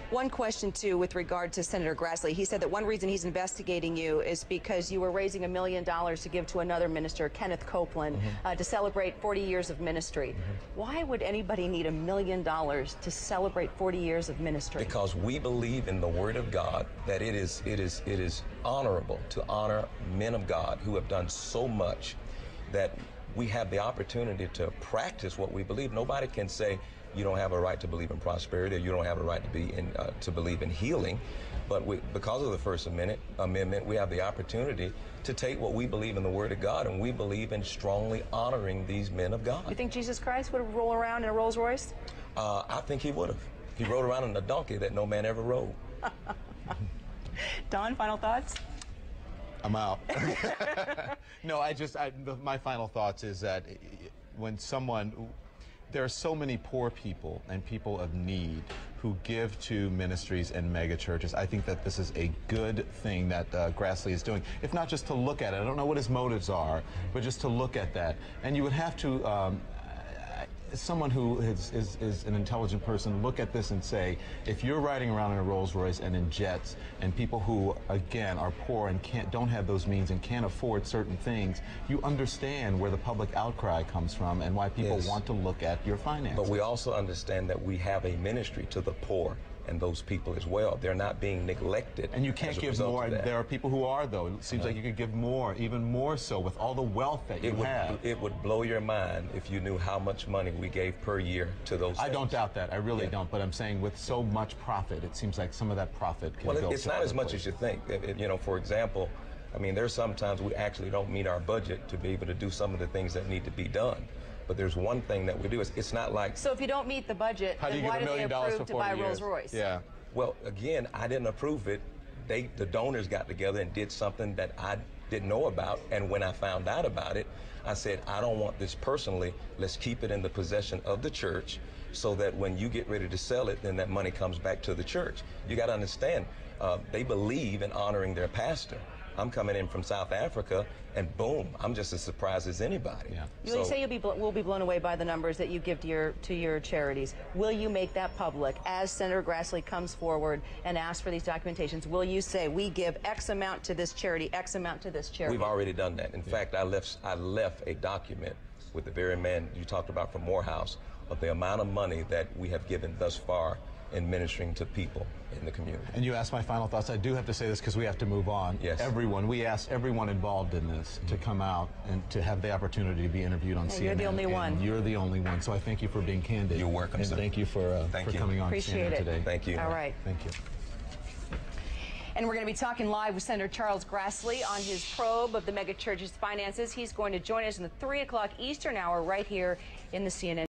One question, too, with regard to Senator Grassley. He said that one reason he's investigating you is because you were raising $1 million to give to another minister, Kenneth Copeland, to celebrate 40 years of ministry. Why would anybody need $1 million to celebrate 40 years of ministry? Because we believe in the Word of God that it is honorable to honor men of God who have done so much, that we have the opportunity to practice what we believe. Nobody can say you don't have a right to believe in prosperity, or you don't have a right to be to believe in healing. But because of the First Amendment, we have the opportunity to take what we believe in the Word of God, and we believe in strongly honoring these men of God. You think Jesus Christ would roll around in a Rolls Royce? I think he would have. He rode around on a donkey that no man ever rode. Don, final thoughts? I'm out. No, my final thoughts is that when there are so many poor people and people of need who give to ministries and mega churches. I think that this is a good thing that Grassley is doing. If not just to look at it, I don't know what his motives are, but just to look at that. And you would have to, someone who is an intelligent person, look at this and say, if you're riding around in a Rolls Royce and in jets, and people who, again, are poor and don't have those means and can't afford certain things, you understand where the public outcry comes from and why people want to look at your finances. But we also understand that we have a ministry to the poor and those people as well. They're not being neglected. And you can't give more. There are people who are, though. It seems like you could give more, even more so, with all the wealth that you have. It would blow your mind if you knew how much money we gave per year to those things. I don't doubt that. I really don't. But I'm saying with so much profit, it seems like some of that profit can go. Well, it's not as much as you think. You know, for example, I mean, there's sometimes we actually don't meet our budget to be able to do some of the things that need to be done. But there's one thing that we do. It's not like... So if you don't meet the budget, then why did they approve to buy Rolls Royce? Yeah. Well, again, I didn't approve it. The donors got together and did something that I didn't know about. And when I found out about it, I said, I don't want this personally. Let's keep it in the possession of the church so that when you get ready to sell it, then that money comes back to the church. You got to understand, they believe in honoring their pastor. I'm coming in from South Africa, and boom, I'm just as surprised as anybody. Yeah. You say we'll be blown away by the numbers that you give to your charities. Will you make that public as Senator Grassley comes forward and asks for these documentations? Will you say we give X amount to this charity, X amount to this charity? We've already done that. In fact, I left a document with the very man you talked about from Morehouse of the amount of money that we have given thus far in ministering to people in the community. And you asked my final thoughts. I do have to say this because we have to move on. Yes. We asked everyone involved in this to come out and to have the opportunity to be interviewed on CNN. You're the only one. You're the only one. So I thank you for being candid. You're welcome, sir. Thank you for coming on Appreciate CNN it. today. Thank you. All right. Thank you. And we're going to be talking live with Senator Charles Grassley on his probe of the megachurch's finances. He's going to join us in the 3 o'clock Eastern hour right here in the CNN